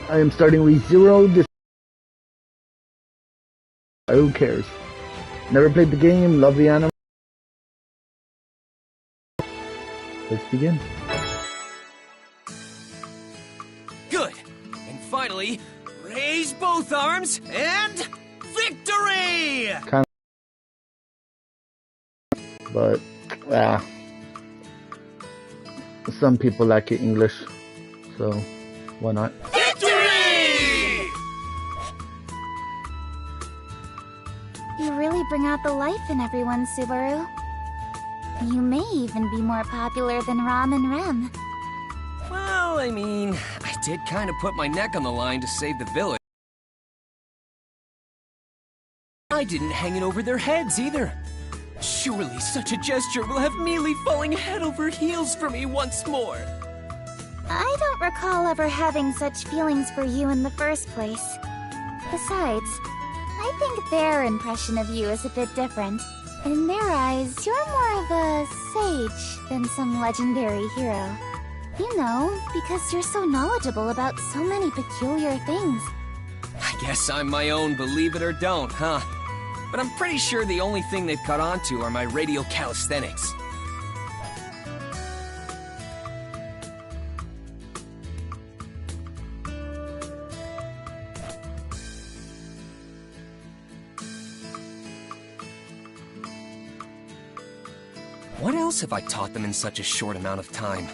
I am starting ReZero. Who cares? Never played the game, love the anime. Let's begin. Good. And finally, raise both arms and victory! But, some people like it English, so why not? Victory! You really bring out the life in everyone, Subaru. You may even be more popular than Rom and Rem. Well, I mean, I did kind of put my neck on the line to save the village. I didn't hang it over their heads either. Surely such a gesture will have Mealy falling head over heels for me once more. I don't recall ever having such feelings for you in the first place. Besides, I think their impression of you is a bit different. In their eyes, you're more of a sage than some legendary hero. You know, because you're so knowledgeable about so many peculiar things. I guess I'm my own believe it or don't, huh? But I'm pretty sure the only thing they've caught on to are my radial calisthenics. What else have I taught them in such a short amount of time?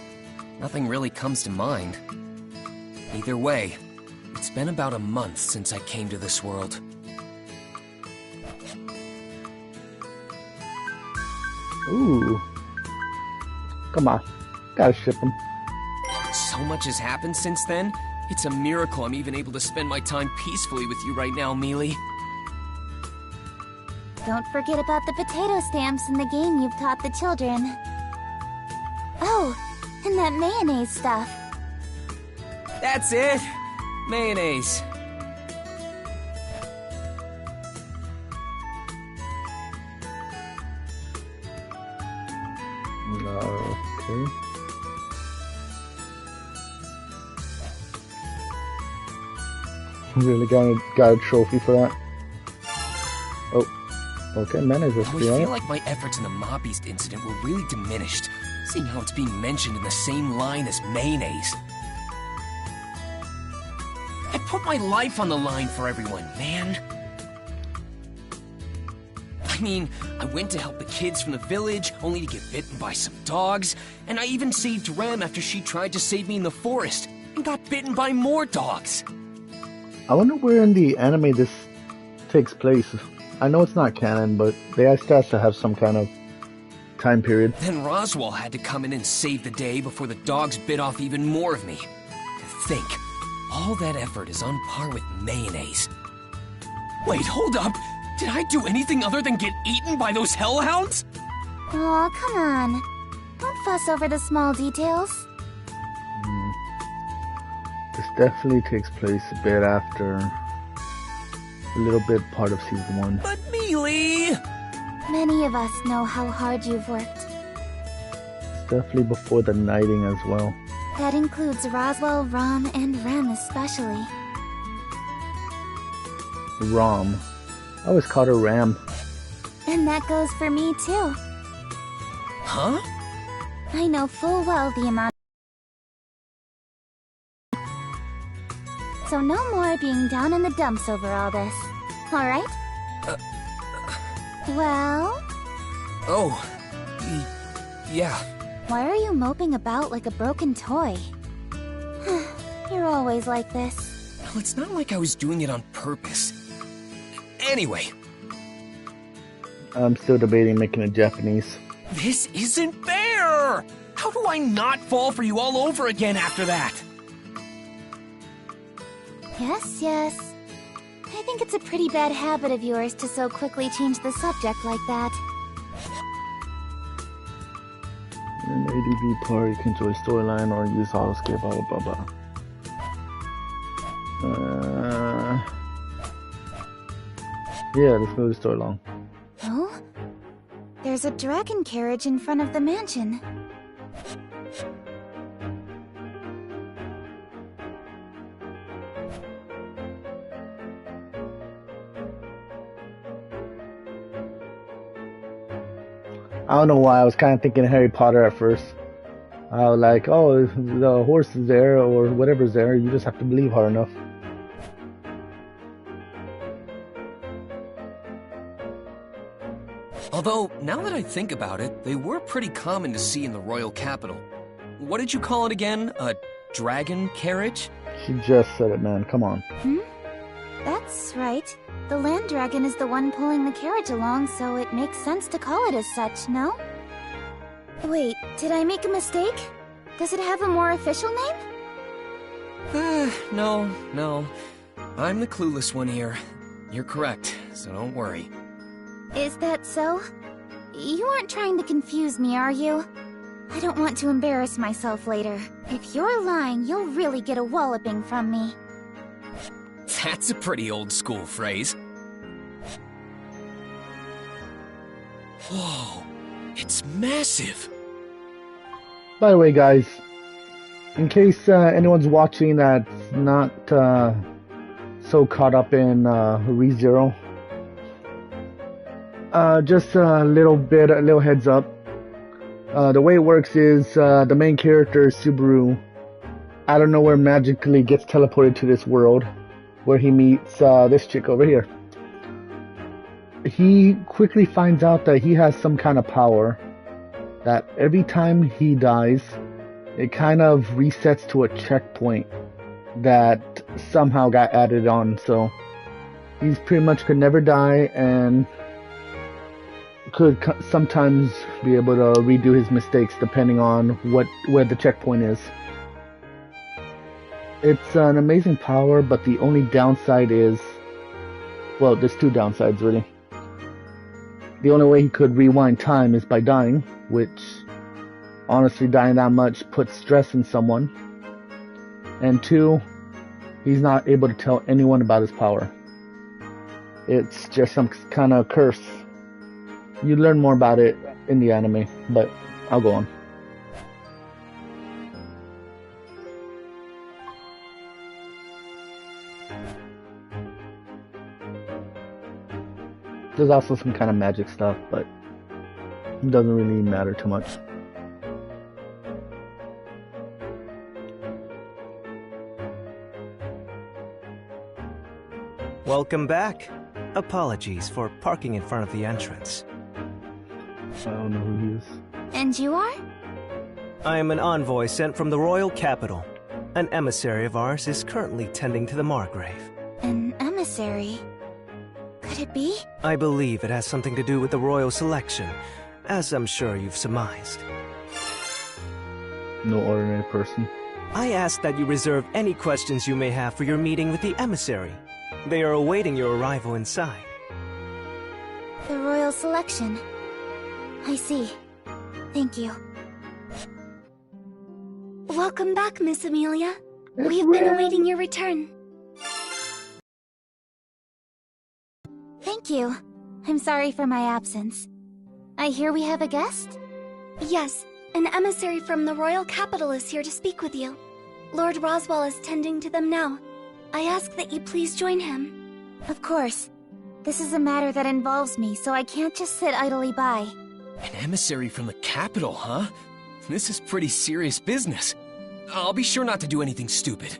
Nothing really comes to mind. Either way, it's been about a month since I came to this world. Ooh. Come on. Gotta ship them. So much has happened since then. It's a miracle I'm even able to spend my time peacefully with you right now, Mealy. Don't forget about the potato stamps in the game you've taught the children. Oh, and that mayonnaise stuff. That's it! Mayonnaise. Okay. Really got a trophy for that? Oh, okay, mayonnaise is I free on feel it. like my efforts in the Mob Beast incident were really diminished, seeing how it's being mentioned in the same line as mayonnaise. I put my life on the line for everyone, man. I mean, I went to help the kids from the village, only to get bitten by some dogs, and I even saved Rem after she tried to save me in the forest, and got bitten by more dogs. I wonder where in the anime this takes place. I know it's not canon, but they has to have some kind of time period. Then Roswaal had to come in and save the day before the dogs bit off even more of me. To think, all that effort is on par with mayonnaise. Wait, hold up! Did I do anything other than get eaten by those hellhounds? Aw, come on. Don't fuss over the small details. This definitely takes place a bit after, a little bit part of season 1. But Mealy! Many of us know how hard you've worked. It's definitely before the knighting as well. That includes Roswaal, Rom, and Rem especially. Rom. I always called her Ram. And that goes for me too. Huh? I know full well the amount. So no more being down in the dumps over all this. Alright? Well? Oh. Yeah. Why are you moping about like a broken toy? You're always like this. Well, it's not like I was doing it on purpose. Anyway. I'm still debating making it Japanese. This isn't fair! How do I not fall for you all over again after that? Yes. I think it's a pretty bad habit of yours to so quickly change the subject like that. In an ADV part, you can enjoy storyline or use auto-skip, blah blah blah blah. Yeah, let's move the story along. Oh? There's a dragon carriage in front of the mansion. I don't know why I was kind of thinking Harry Potter at first. I was like, oh, the horse is there or whatever's there. You just have to believe hard enough. Although, now that I think about it, they were pretty common to see in the royal capital. What did you call it again? A dragon carriage? She just said it, man. Come on. That's right. The land dragon is the one pulling the carriage along, so it makes sense to call it as such, no? Wait, did I make a mistake? Does it have a more official name? No. I'm the clueless one here. You're correct, so don't worry. Is that so? You aren't trying to confuse me, are you? I don't want to embarrass myself later. If you're lying, you'll really get a walloping from me. That's a pretty old school phrase. Whoa, it's massive. By the way, guys, in case anyone's watching that's not so caught up in ReZero, just a little heads up. The way it works is the main character, Subaru, out of nowhere magically gets teleported to this world where he meets this chick over here. He quickly finds out that he has some kind of power that every time he dies, it kind of resets to a checkpoint that somehow got added on. So he's pretty much could never die and could sometimes be able to redo his mistakes depending on where the checkpoint is. It's an amazing power, but the only downside is, well, there's two downsides really. The only way he could rewind time is by dying, which honestly dying that much puts stress in someone. And two, he's not able to tell anyone about his power. It's just some kind of curse. You learn more about it in the anime, but I'll go on. There's also some kind of magic stuff, but it doesn't really matter too much. Welcome back. Apologies for parking in front of the entrance. I don't know who he is. And you are? I am an envoy sent from the royal capital. An emissary of ours is currently tending to the Margrave. An emissary? Could it be? I believe it has something to do with the royal selection, as I'm sure you've surmised. No ordinary person. I ask that you reserve any questions you may have for your meeting with the emissary. They are awaiting your arrival inside. The royal selection. I see. Thank you. Welcome back, Miss Amelia. We've been awaiting your return. Thank you. I'm sorry for my absence. I hear we have a guest? Yes, an emissary from the royal capital is here to speak with you. Lord Roswell is tending to them now. I ask that you please join him. Of course. This is a matter that involves me, so I can't just sit idly by. An emissary from the capital, huh? This is pretty serious business. I'll be sure not to do anything stupid.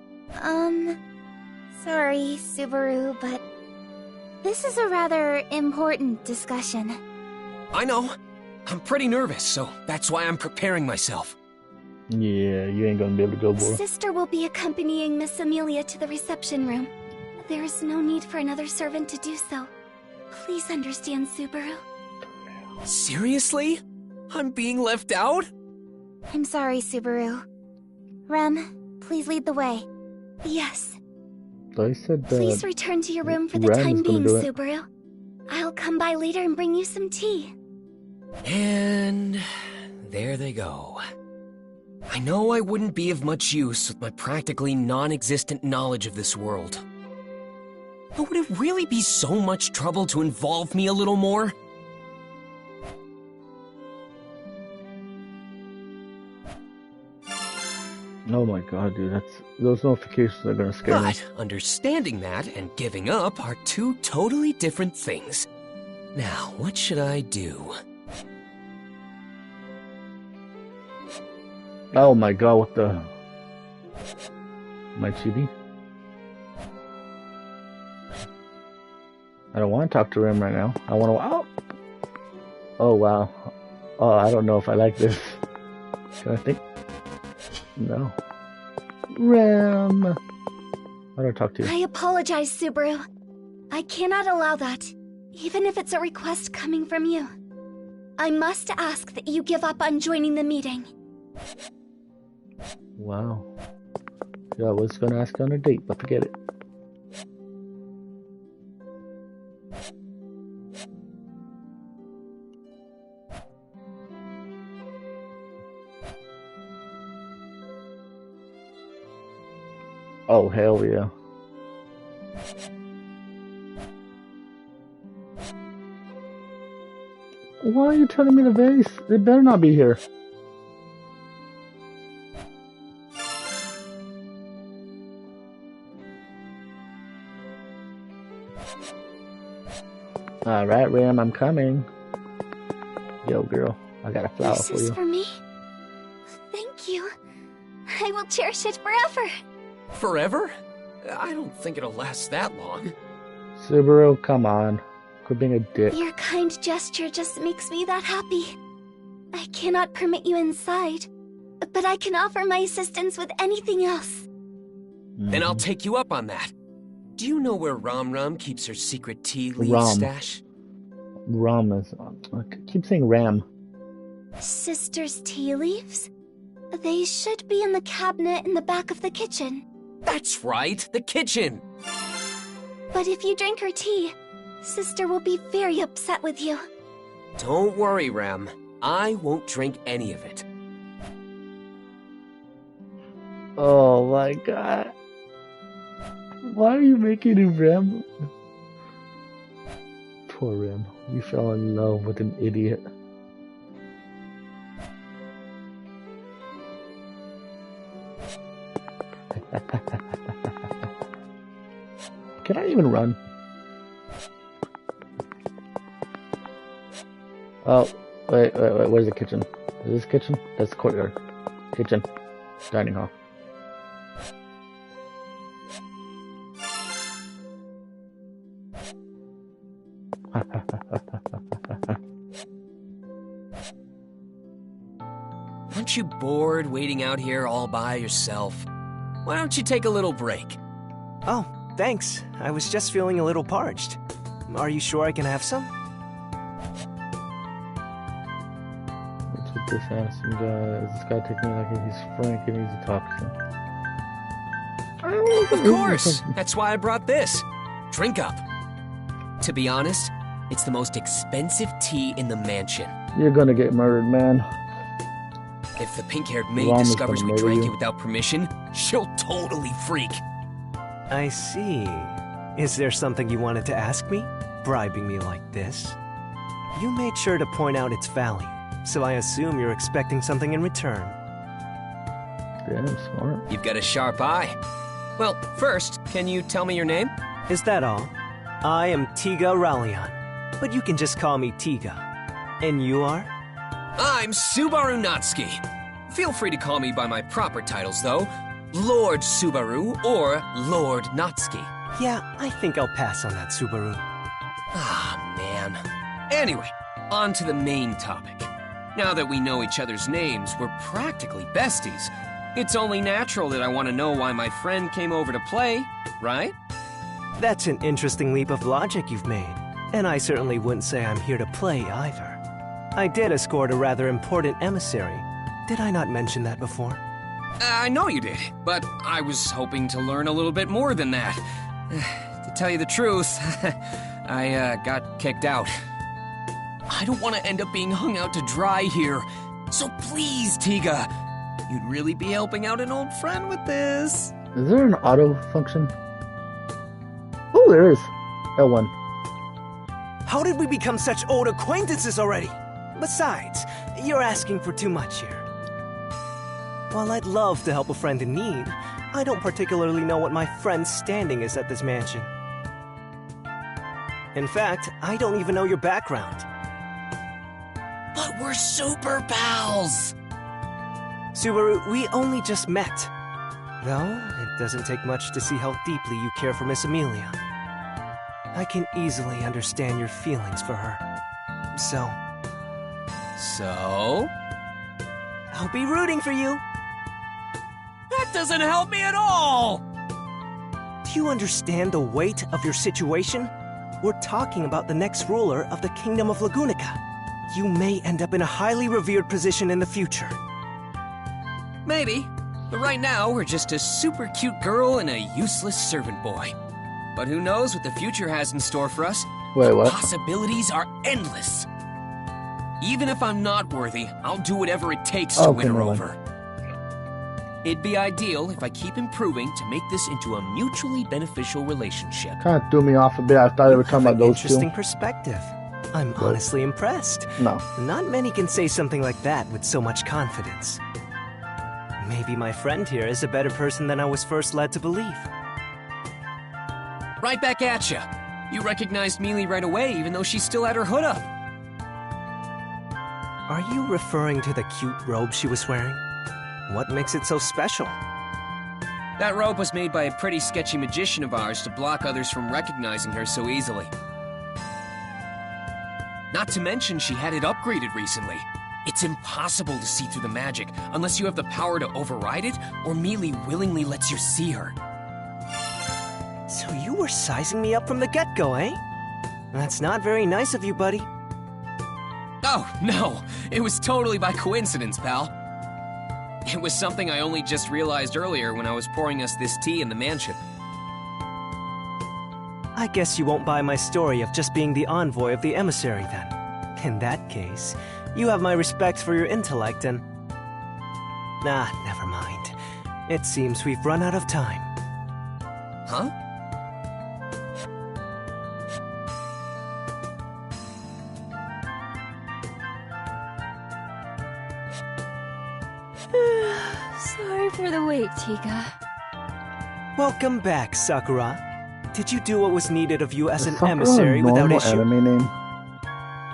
Sorry, Subaru, but this is a rather important discussion. I know. I'm pretty nervous, so that's why I'm preparing myself. Yeah, you ain't gonna be able to go, boy. Sister will be accompanying Miss Amelia to the reception room. There is no need for another servant to do so. Please understand, Subaru. Seriously? I'm being left out? I'm sorry, Subaru. Rem, please lead the way. Yes. I said that. Please return to your room for the Rem time is gonna being, do it. Subaru. I'll come by later and bring you some tea. And there they go. I know I wouldn't be of much use with my practically non-existent knowledge of this world. But would it really be so much trouble to involve me a little more? Oh my god, dude, those notifications are gonna scare me. But understanding that and giving up are two totally different things. Now, what should I do? Oh my god, what the... Am I cheating? I don't want to talk to him right now. I want to... Oh! Oh, wow. Oh, I don't know if I like this. Can I think? No. Rem! How do I talk to you? I apologize, Subaru. I cannot allow that, even if it's a request coming from you. I must ask that you give up on joining the meeting. Wow. Yeah, I was gonna ask you on a date, but forget it. Oh, hell yeah. Why are you telling me the vase? It better not be here. Alright, Ram, I'm coming. Yo, girl, I got a flower This for is you. for me? Thank you. I will cherish it forever. Forever? I don't think it'll last that long. Subaru, come on. Quit being a dick. Your kind gesture just makes me that happy. I cannot permit you inside, but I can offer my assistance with anything else. Then I'll take you up on that. Do you know where Ram keeps her secret tea leaf Ram. stash? Ram is... I keep saying Ram. Sister's tea leaves? They should be in the cabinet in the back of the kitchen. That's right, the kitchen! But if you drink her tea, Sister will be very upset with you. Don't worry, Ram. I won't drink any of it. Oh my god. Why are you making him Ram? Poor Ram. You fell in love with an idiot. Can I even run? Oh, wait, where's the kitchen? Is this kitchen? That's the courtyard. Kitchen. Dining hall. Aren't you bored waiting out here all by yourself? Why don't you take a little break? Oh, thanks. I was just feeling a little parched. Are you sure I can have some? What's with this handsome guy? This guy taking me like he's Frank and he's a toxin. Of course! That's why I brought this. Drink up. To be honest, it's the most expensive tea in the mansion. You're gonna get murdered, man. If the pink-haired maid Ron is discovers gonna we murder drank you. it without permission, she'll totally freak. I see. Is there something you wanted to ask me? Bribing me like this? You made sure to point out its value, so I assume you're expecting something in return. Damn, smart. You've got a sharp eye. Well, first, can you tell me your name? Is that all? I am Tiga Rallion, but you can just call me Tiga. And you are? I'm Subaru Natsuki. Feel free to call me by my proper titles, though. Lord Subaru or Lord Natsuki. Yeah, I think I'll pass on that, Subaru. Ah, man. Anyway, on to the main topic. Now that we know each other's names, we're practically besties. It's only natural that I want to know why my friend came over to play, right? That's an interesting leap of logic you've made, and I certainly wouldn't say I'm here to play either. I did escort a rather important emissary. Did I not mention that before? I know you did, but I was hoping to learn a little bit more than that. To tell you the truth, I got kicked out. I don't want to end up being hung out to dry here. So please, Tiga, you'd really be helping out an old friend with this. Is there an auto function? Oh, there is. L1. How did we become such old acquaintances already? Besides, you're asking for too much here. While I'd love to help a friend in need, I don't particularly know what my friend's standing is at this mansion. In fact, I don't even know your background. But we're super pals. Subaru, we only just met. Though, it doesn't take much to see how deeply you care for Miss Amelia. I can easily understand your feelings for her. So, I'll be rooting for you. That doesn't help me at all! Do you understand the weight of your situation? We're talking about the next ruler of the Kingdom of Lagunica. You may end up in a highly revered position in the future. Maybe. But right now, we're just a super cute girl and a useless servant boy. But who knows what the future has in store for us? Wait, what? Possibilities are endless. Even if I'm not worthy, I'll do whatever it takes to win her come on. over. It'd be ideal if I keep improving to make this into a mutually beneficial relationship. Kind of threw me off a bit. I thought they were talking about those Interesting two. perspective. I'm honestly impressed. No. Not many can say something like that with so much confidence. Maybe my friend here is a better person than I was first led to believe. Right back at ya. You recognized Mealy right away, even though she still had her hood up. Are you referring to the cute robe she was wearing? What makes it so special? That robe was made by a pretty sketchy magician of ours to block others from recognizing her so easily. Not to mention she had it upgraded recently. It's impossible to see through the magic unless you have the power to override it or Mealy willingly lets you see her. So you were sizing me up from the get-go, eh? That's not very nice of you, buddy. Oh, no. It was totally by coincidence, pal. It was something I only just realized earlier when I was pouring us this tea in the manship. I guess you won't buy my story of just being the envoy of the emissary, then. In that case, you have my respect for your intellect and... Nah, never mind. It seems we've run out of time. Huh? Sorry for the wait, Tiga. Welcome back, Sakura. Did you do what was needed of you as an Sakura emissary a without normal issue? anime name?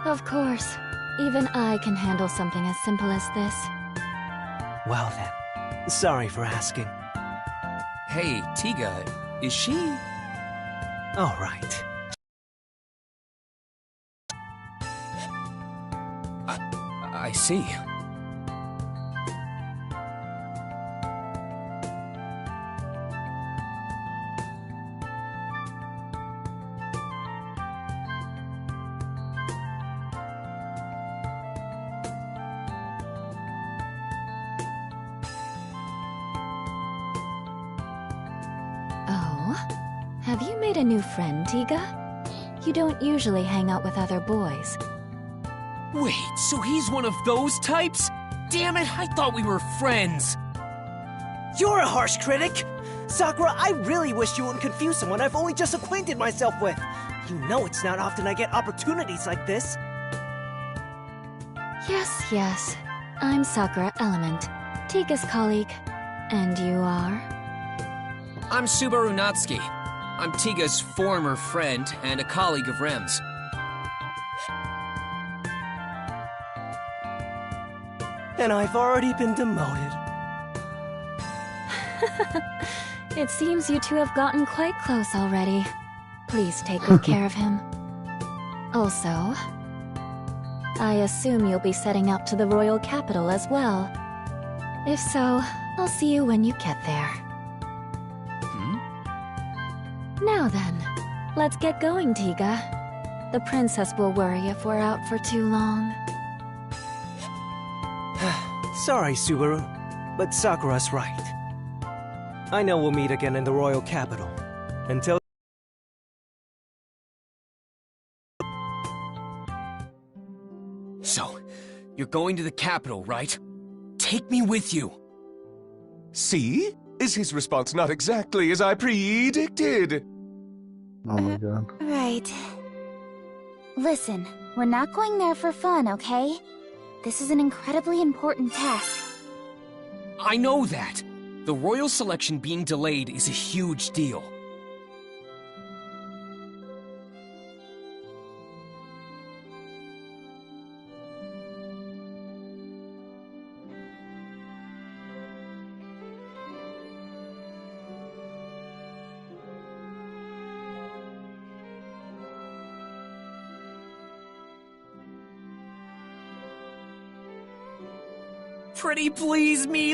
Of course. Even I can handle something as simple as this. Well then, sorry for asking. Hey, Tiga, is she... All right. I see. Oh? Have you made a new friend, Tiga? You don't usually hang out with other boys. Wait, so he's one of those types? Damn it, I thought we were friends. You're a harsh critic! Sakura, I really wish you wouldn't confuse someone I've only just acquainted myself with. You know it's not often I get opportunities like this. Yes. I'm Sakura Element, Tiga's colleague. And you are? I'm Subaru Natsuki. I'm Tiga's former friend and a colleague of Rem's. And I've already been demoted. It seems you two have gotten quite close already. Please take good care of him. Also, I assume you'll be setting out to the royal capital as well. If so, I'll see you when you get there. Now then, let's get going, Tiga. The princess will worry if we're out for too long. Sorry, Subaru, but Sakura's right. I know we'll meet again in the royal capital. Until... So, you're going to the capital, right? Take me with you. See? Is his response not exactly as I predicted? Oh my god. Right. Listen, we're not going there for fun, okay? This is an incredibly important task. I know that. The royal selection being delayed is a huge deal. pretty please me,